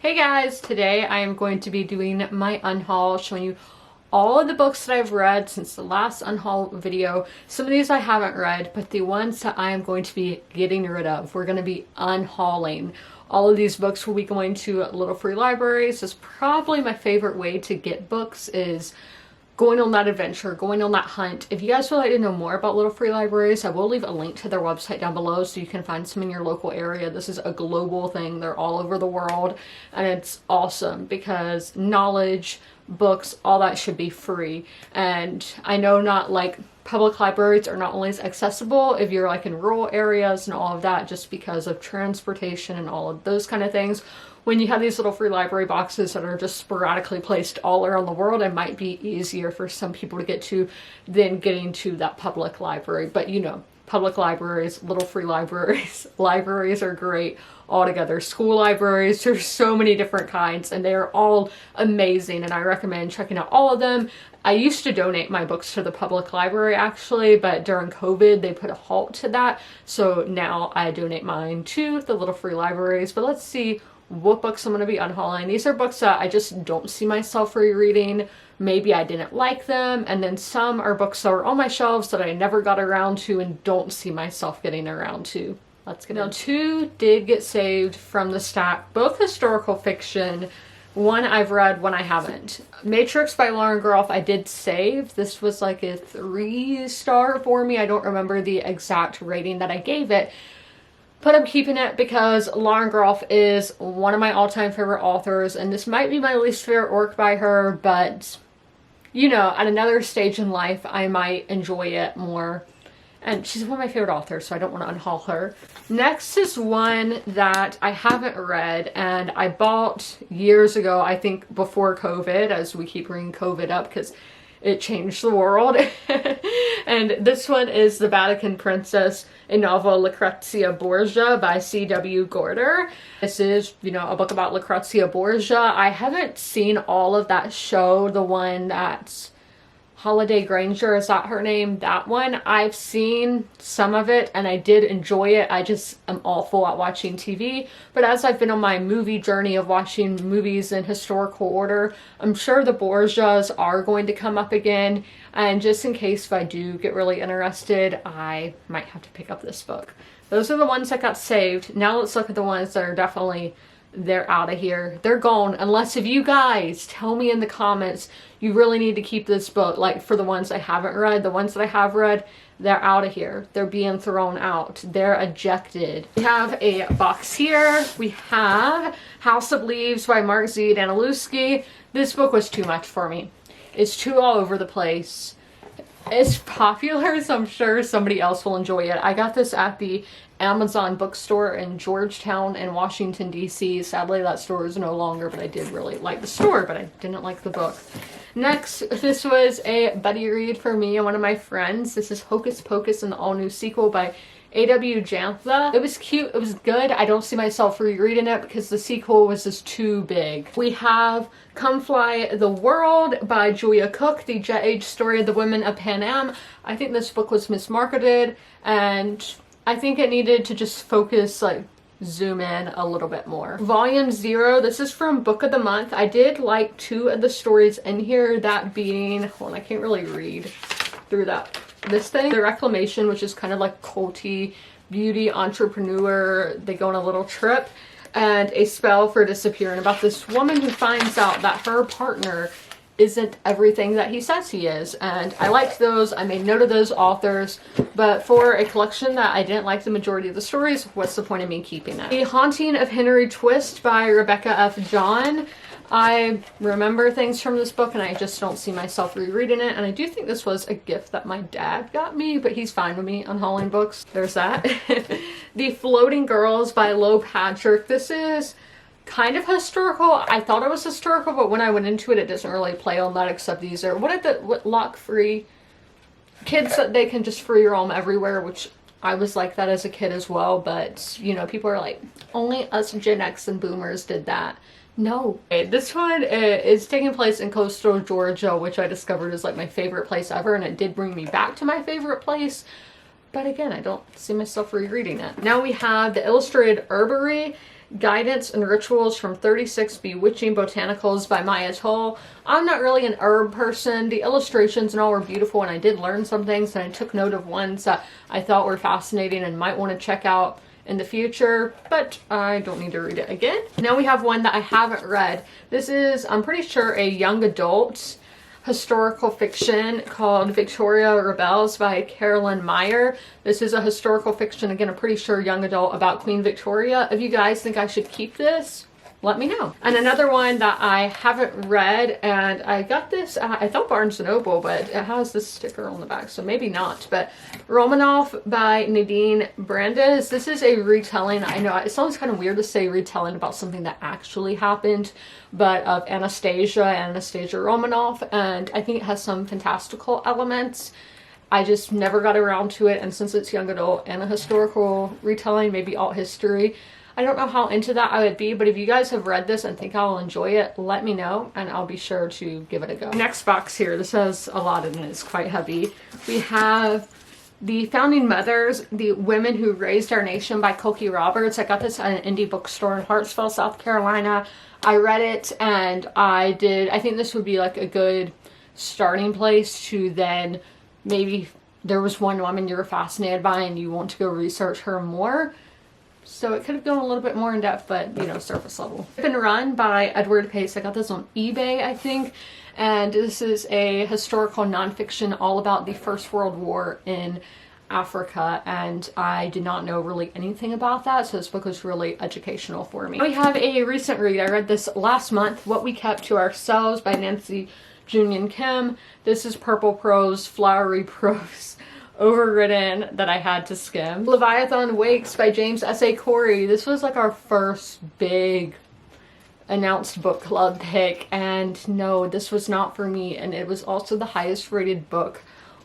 Hey guys, today I am going to be doing my unhaul, showing you all of the books that I've read since the last unhaul video. Some of these I haven't read, but the ones that I am going to be getting rid of, we're going to be unhauling. All of these books will be going to little free libraries. It's probably my favorite way to get books, is going on that adventure, going on that hunt. If you guys would like to know more about little free libraries, I will leave a link to their website down below so you can find some in your local area. This is a global thing. They're all over the world, and it's awesome because knowledge, books, all that should be free. And I know not like public libraries are not always accessible if you're like in rural areas and all of that, just because of transportation and all of those kind of things. When you have these little free library boxes that are just sporadically placed all around the world, it might be easier for some people to get to than getting to that public library. But you know, public libraries, little free libraries, libraries are great altogether. School libraries, there's so many different kinds and they are all amazing, and I recommend checking out all of them. I used to donate my books to the public library actually, but during COVID they put a halt to that. So now I donate mine to the little free libraries. But let's see what books I'm going to be unhauling. These are books that I just don't see myself rereading. Maybe I didn't like them, and then some are books that are on my shelves that I never got around to and don't see myself getting around to. Let's get now. Two did get saved from the stack, both historical fiction. One I've read, one I haven't. Matrix by Lauren Groff I did save. This was like a 3-star for me. I don't remember the exact rating that I gave it, but I'm keeping it because Lauren Groff is one of my all-time favorite authors, and this might be my least favorite work by her, but you know, at another stage in life I might enjoy it more. And she's one of my favorite authors, so I don't want to unhaul her. Next is one that I haven't read and I bought years ago, I think before COVID, as we keep bringing COVID up because it changed the world. And this one is The Vatican Princess, a novel Lucrezia Borgia by C.W. Gorder. This is, you know, a book about Lucrezia Borgia. I haven't seen all of that show, the one that's Holiday Granger, is that her name? That one. I've seen some of it and I did enjoy it. I just am awful at watching TV. But as I've been on my movie journey of watching movies in historical order, I'm sure the Borgias are going to come up again. And just in case if I do get really interested, I might have to pick up this book. Those are the ones that got saved. Now let's look at the ones that are definitely, they're out of here. They're gone. Unless if you guys tell me in the comments you really need to keep this book, like for the ones I haven't read. The ones that I have read, they're out of here. They're being thrown out. They're ejected. We have a box here. We have House of Leaves by Mark Z. Danilewski. This book was too much for me. It's too all over the place. It's popular, so I'm sure somebody else will enjoy it. I got this at the Amazon bookstore in Georgetown in Washington, D.C. Sadly, that store is no longer, but I did really like the store, but I didn't like the book. Next, this was a buddy read for me and one of my friends. This is Hocus Pocus and the all-new sequel by A.W. Jantha. It was cute. It was good. I don't see myself rereading it because the sequel was just too big. We have Come Fly the World by Julia Cook, the Jet Age story of the women of Pan Am. I think this book was mismarketed, and I think it needed to just focus, like, zoom in a little bit more. Volume 0, this is from Book of the Month. I did like 2 of the stories in here, that being, hold on, I can't really read through that. This thing, The Reclamation, which is kind of like culty, beauty, entrepreneur, they go on a little trip, and A Spell for Disappearing, about this woman who finds out that her partner isn't everything that he says he is. And I liked those. I made note of those authors, but for a collection that I didn't like the majority of the stories, what's the point of me keeping it? The Haunting of Henry Twist by Rebecca F. John. I remember things from this book and I just don't see myself rereading it, and I do think this was a gift that my dad got me, but he's fine with me unhauling books. There's that. The Floating Girls by Lo Patrick. This is kind of historical. I thought it was historical, but when I went into it, it doesn't really play on that, except these are, what lock free? Kids that they can just free roam everywhere, which I was like that as a kid as well, but you know, people are like, only us Gen X and boomers did that. No. Okay, this one is taking place in coastal Georgia, which I discovered is like my favorite place ever, and it did bring me back to my favorite place. But again, I don't see myself rereading it. Now we have The Illustrated Herbiary. Guidance and Rituals from 36 Bewitching Botanicals by Maya Toll. I'm not really an herb person. The illustrations and all were beautiful, and I did learn some things, and I took note of ones that I thought were fascinating and might want to check out in the future, but I don't need to read it again. Now we have one that I haven't read. This is, I'm pretty sure, a young adult historical fiction called Victoria Rebels by Carolyn Meyer. This is a historical fiction, again, I'm pretty sure young adult, about Queen Victoria. If you guys think I should keep this, let me know. And another one that I haven't read, and I got this at, I thought Barnes & Noble, but it has this sticker on the back, so maybe not, but Romanov by Nadine Brandes. This is a retelling. I know it sounds kind of weird to say retelling about something that actually happened, but of Anastasia Romanov, and I think it has some fantastical elements. I just never got around to it, and since it's young adult and a historical retelling, maybe alt history, I don't know how into that I would be, but if you guys have read this and think I'll enjoy it, let me know and I'll be sure to give it a go. Next box here, this has a lot in it, it's quite heavy. We have The Founding Mothers, The Women Who Raised Our Nation by Cokie Roberts. I got this at an indie bookstore in Hartsville, South Carolina. I read it and I think this would be like a good starting place to then maybe there was one woman you were fascinated by and you want to go research her more. So it could have gone a little bit more in depth, but you know, surface level. Been Run by Edward Pace. I got this on eBay, I think. And this is a historical nonfiction all about the First World War in Africa. And I did not know really anything about that. So this book was really educational for me. We have a recent read. I read this last month, What We Kept to Ourselves by Nancy Junyan Kim. This is purple prose, flowery prose, overridden that I had to skim. Leviathan Wakes by James S.A. Corey. This was like our first big announced book club pick, and no, this was not for me, and it was also the highest rated book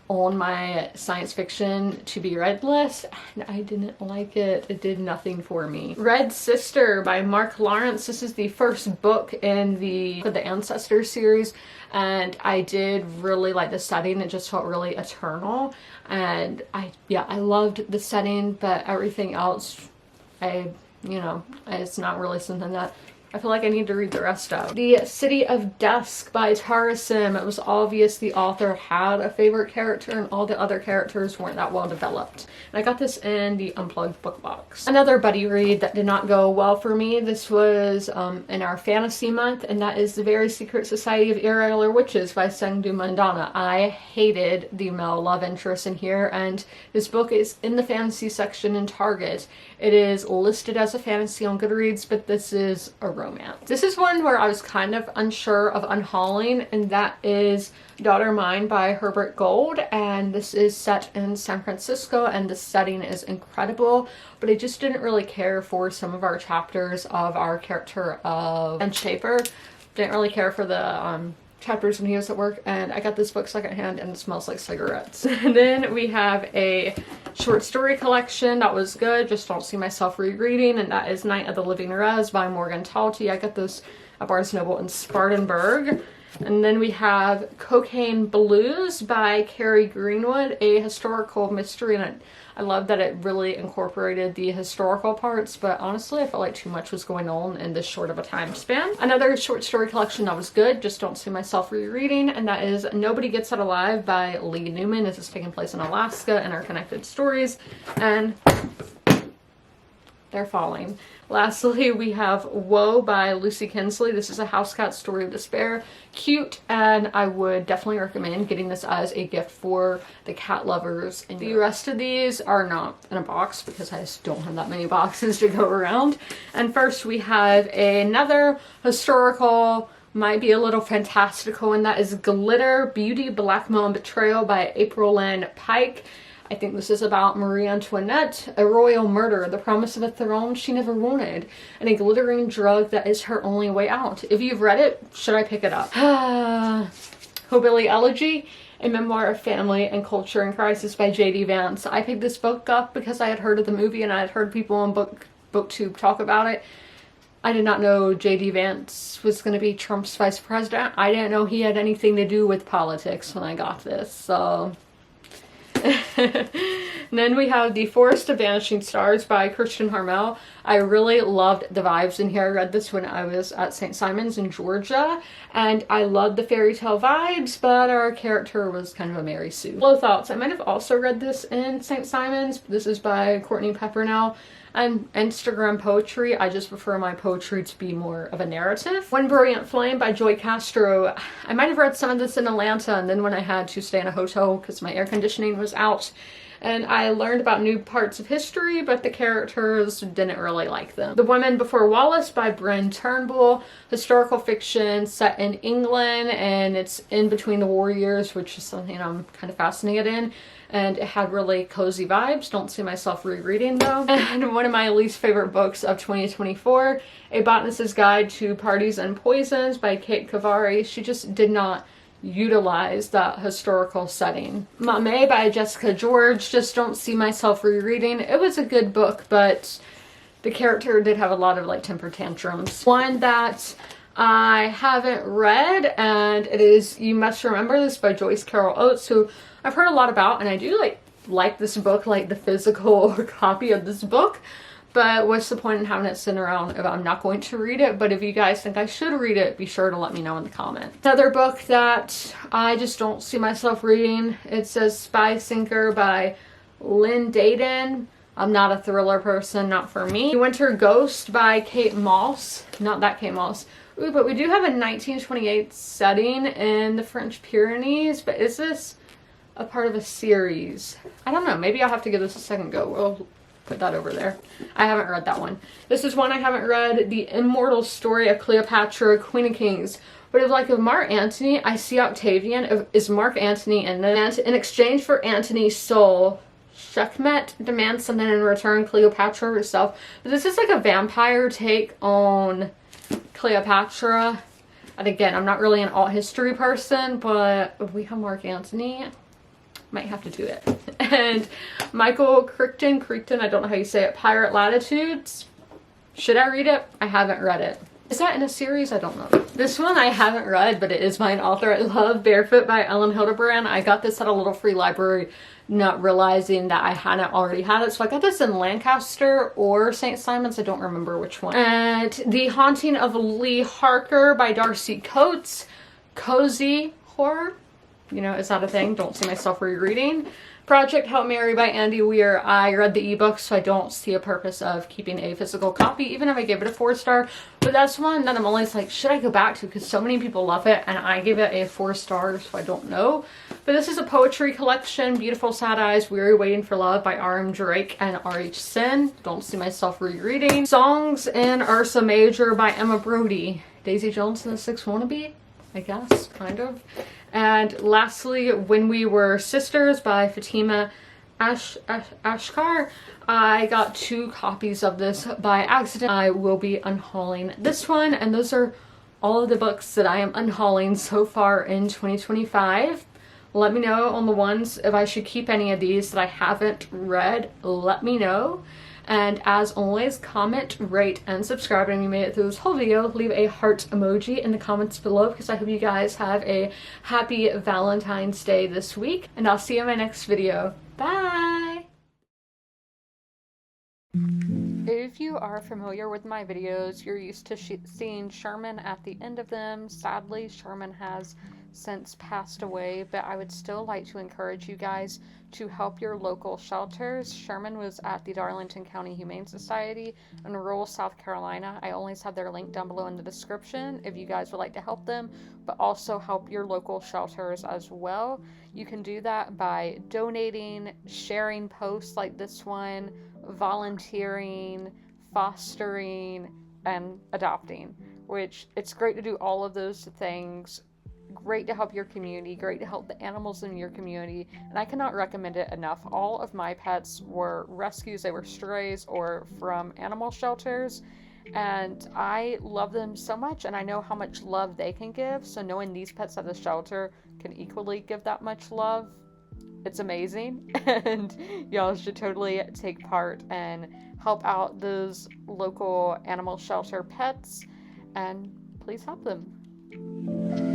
on my science fiction to be read list, and I didn't like it. It did nothing for me. Red Sister by Mark Lawrence. This is the first book in the Ancestors series, and I did really like the setting. It just felt really eternal, and I loved the setting, but everything else, it's not really something that I feel like I need to read the rest of. The City of Dusk by Tara Sim. It was obvious the author had a favorite character and all the other characters weren't that well developed. And I got this in the Unplugged book box. Another buddy read that did not go well for me. This was in our fantasy month, and that is The Very Secret Society of Irregular Witches by Sengdu Mandana. I hated the male love interest in here, and this book is in the fantasy section in Target. It is listed as a fantasy on Goodreads, but this is a romance. This is one where I was kind of unsure of unhauling, and that is Daughter Mine by Herbert Gold, and this is set in San Francisco, and the setting is incredible, but I just didn't really care for some of our chapters of our character of Ben Shaper. Didn't really care for the chapters when he was at work, and I got this book secondhand and it smells like cigarettes. And then we have a short story collection that was good, just don't see myself rereading, and that is Night of the Living Res by Morgan Talty. I got this at Barnes & Noble in Spartanburg. And then we have Cocaine Blues by Carrie Greenwood, a historical mystery, and I love that it really incorporated the historical parts, but honestly I felt like too much was going on in this short of a time span. Another short story collection that was good, just don't see myself rereading, and that is Nobody Gets Out Alive by Lee Newman. This is taking place in Alaska and are connected stories, and they're falling. Lastly, we have Woe by Lucy Kinsley. This is a house cat story of despair. Cute, and I would definitely recommend getting this as a gift for the cat lovers. And the rest of these are not in a box because I just don't have that many boxes to go around. And first we have another historical, might be a little fantastical, and that is Glitter, Beauty, Blackmail, and Betrayal by April Lynn Pike. I think this is about Marie Antoinette, a royal murder, the promise of a throne she never wanted, and a glittering drug that is her only way out. If you've read it, should I pick it up? Hillbilly Elegy, a memoir of family and culture in crisis by J.D. Vance. I picked this book up because I had heard of the movie and I had heard people on BookTube talk about it. I did not know J.D. Vance was going to be Trump's vice president. I didn't know he had anything to do with politics when I got this, so And then we have The Forest of Vanishing Stars by Christian Harmel. I really loved the vibes in here. I read this when I was at St. Simon's in Georgia, and I loved the fairy tale vibes, but our character was kind of a Mary Sue. Low thoughts. I might have also read this in St. Simon's. This is by Courtney Peppernell. And Instagram poetry, I just prefer my poetry to be more of a narrative. One Brilliant Flame by Joy Castro. I might have read some of this in Atlanta, and then when I had to stay in a hotel because my air conditioning was out, and I learned about new parts of history, but the characters didn't really like them. The Women Before Wallace by Bryn Turnbull. Historical fiction set in England, and it's in between the war years, which is something I'm kind of fascinated in. And it had really cozy vibes. Don't see myself rereading though. And one of my least favorite books of 2024, A Botanist's Guide to Parties and Poisons by Kate Kavari. She just did not utilize that historical setting. Mame by Jessica George, just don't see myself rereading. It was a good book, but the character did have a lot of like temper tantrums. One that I haven't read, and it is You Must Remember This by Joyce Carol Oates, who I've heard a lot about, and I do like this book, like the physical copy of this book. But what's the point in having it sitting around if I'm not going to read it? But if you guys think I should read it, be sure to let me know in the comments. Another book that I just don't see myself reading, it says Spy Sinker by Lynn Dayton. I'm not a thriller person, not for me. Winter Ghost by Kate Moss. Not that Kate Moss. Ooh, but we do have a 1928 setting in the French Pyrenees, but is this a part of a series? I don't know. Maybe I'll have to give this a second go. We'll put that over there. I haven't read that one. This is one I haven't read, The Immortal Story of Cleopatra, Queen of Kings. But if like of Mark Antony, I see Octavian. Is Mark Antony in this? In exchange for Antony's soul, Sekhmet demands something in return, Cleopatra herself. But this is like a vampire take on Cleopatra. And again, I'm not really an alt history person, but if we have Mark Antony, might have to do it. And Michael Crichton, I don't know how you say it, Pirate Latitudes. Should I read it? I haven't read it. Is that in a series? I don't know. This one I haven't read, but it is by an author I love, Barefoot by Ellen Hildebrand. I got this at a little free library, not realizing that I hadn't already had it. So I got this in Lancaster or St. Simon's. I don't remember which one. And The Haunting of Lee Harker by Darcy Coates. Cozy horror. You know, is that a thing? Don't see myself rereading. Project Hail Mary by Andy Weir. I read the ebook, so I don't see a purpose of keeping a physical copy, even if I gave it a 4-star. But that's one that I'm always like, should I go back to? Because so many people love it, and I gave it a 4 stars, so I don't know. But this is a poetry collection, Beautiful Sad Eyes, Weary Waiting for Love by R.M. Drake and R.H. Sin. Don't see myself rereading. Songs in Ursa Major by Emma Brody. Daisy Jones and the Six Wannabe, I guess, kind of. And lastly, When We Were Sisters by Fatima Ashkar. I got 2 copies of this by accident. I will be unhauling this one, and those are all of the books that I am unhauling so far in 2025. Let me know on the ones if I should keep any of these that I haven't read. Let me know. And as always, comment, rate, and subscribe. And if you made it through this whole video, leave a heart emoji in the comments below, because I hope you guys have a happy Valentine's Day this week. And I'll see you in my next video. Bye! If you are familiar with my videos, you're used to seeing Sherman at the end of them. Sadly, Sherman has since passed away, but I would still like to encourage you guys to help your local shelters. Sherman was at the Darlington County Humane Society in rural South Carolina. I always have their link down below in the description if you guys would like to help them, but also help your local shelters as well. You can do that by donating, sharing posts like this one, volunteering, fostering, and adopting, which it's great to do all of those things. Great to help your community, great to help the animals in your community, and I cannot recommend it enough. All of my pets were rescues, they were strays or from animal shelters, and I love them so much, and I know how much love they can give, so knowing these pets at the shelter can equally give that much love, it's amazing. And y'all should totally take part and help out those local animal shelter pets, and please help them.